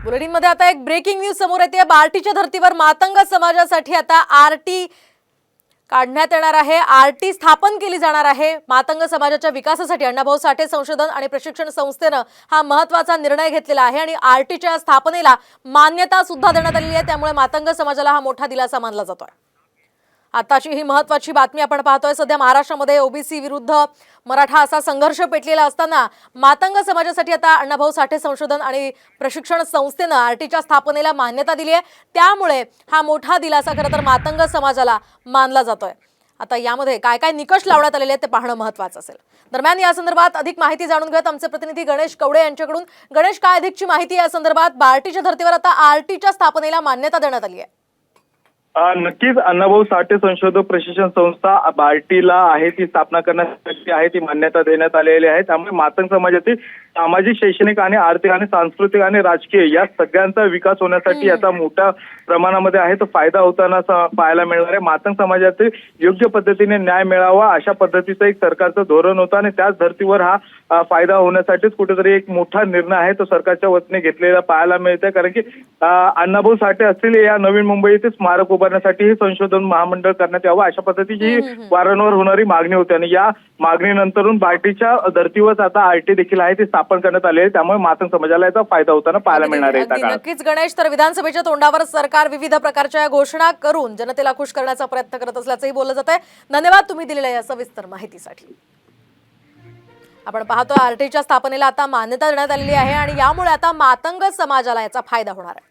बुलेटिनमध्ये आता एक breaking news समोर येते। बार्टीच्या धर्तीवर मातंग समाजासाठी आता आरटी काढण्यात येणार आहे। आरटी स्थापन केली जाणार आहे। मातंग समाजाच्या विकासासाठी अण्णाभाऊ साठे संशोधन आणि प्रशिक्षण संस्थेने हा महत्त्वाचा निर्णय घेतलेला आहे आणि आरटीच्या स्थापनेला मान्यता सुद्धा देण्यात आली आहे। त्यामुळे मातंग समाजाला हा मोठा दिलासा मानला जातोय। आताची ही महत्त्वाची बातमी आपण पाहतोय। सध्या महाराष्ट्रामध्ये ओबीसी विरुद्ध मराठा असा संघर्ष पेटलेला असताना मातंग समाजासाठी आता अण्णाभाऊ साठे संशोधन आणि प्रशिक्षण संस्थेने आरटीच्या स्थापनेला मान्यता दिली आहे। त्यामुळे हा मोठा दिलासा खरं तर मातंग समाजाला मानला जातोय। आता यामध्ये काय काय निकष लावण्यात आलेले आहेत ते पाहणं महत्त्वाचं असेल। दरम्यान या संदर्भात अधिक माहिती जाणून घेऊयात आमचे प्रतिनिधी गणेश कवडे यांच्याकडून। गणेश, काय अधिकची माहिती या संदर्भात? बार्टीच्या धर्तीवर आता आरटीच्या स्थापनेला मान्यता देण्यात आली आहे। नक्कीच अण्णाभाऊ साठे संशोधन प्रशिक्षण संस्था बार्टीला आहे ती स्थापना करण्यासाठी आहे ती मान्यता देण्यात आलेली आहे। त्यामुळे मातंग समाजातील सामाजिक, शैक्षणिक आणि आर्थिक आणि सांस्कृतिक आणि राजकीय या सगळ्यांचा विकास होण्यासाठी याचा मोठ्या प्रमाणामध्ये आहे तो फायदा होताना पाहायला मिळणार आहे। मातंग समाजातील योग्य पद्धतीने न्याय मिळावा अशा पद्धतीचं एक सरकारचं धोरण होतं आणि त्याच धर्तीवर हा फायदा होण्यासाठीच कुठेतरी एक मोठा निर्णय आहे तो सरकारच्या वतीने घेतलेला पाहायला मिळतंय। कारण की अण्णाभाऊ साठे असतील या नवीन मुंबई येथे स्मारक उभारण्यासाठी हे संशोधन महामंडळ करण्यात यावं अशा पद्धतीची वारंवार होणारी मागणी होती आणि या मागणीनंतरून बार्टीच्या धर्तीवर आता आरटी देखील आहे ती स्थापन करण्यात आली आहे। त्यामुळे मातंग समाजाला याचा फायदा होताना पाहायला मिळणार आहे। नक्कीच गणेश, तर विधानसभेच्या तोंडावर सरकार विविध प्रकारच्या घोषणा करून जनतेला खुश करण्याचा प्रयत्न करत असल्याचंही बोललं जात आहे। धन्यवाद तुम्ही दिलेल्या या सविस्तर माहितीसाठी। आपण पाहतोय आरटीच्या स्थापनेला आता मान्यता देण्यात आलेली आहे आणि यामुळे आता मातंग समाजाला याचा फायदा होणार आहे।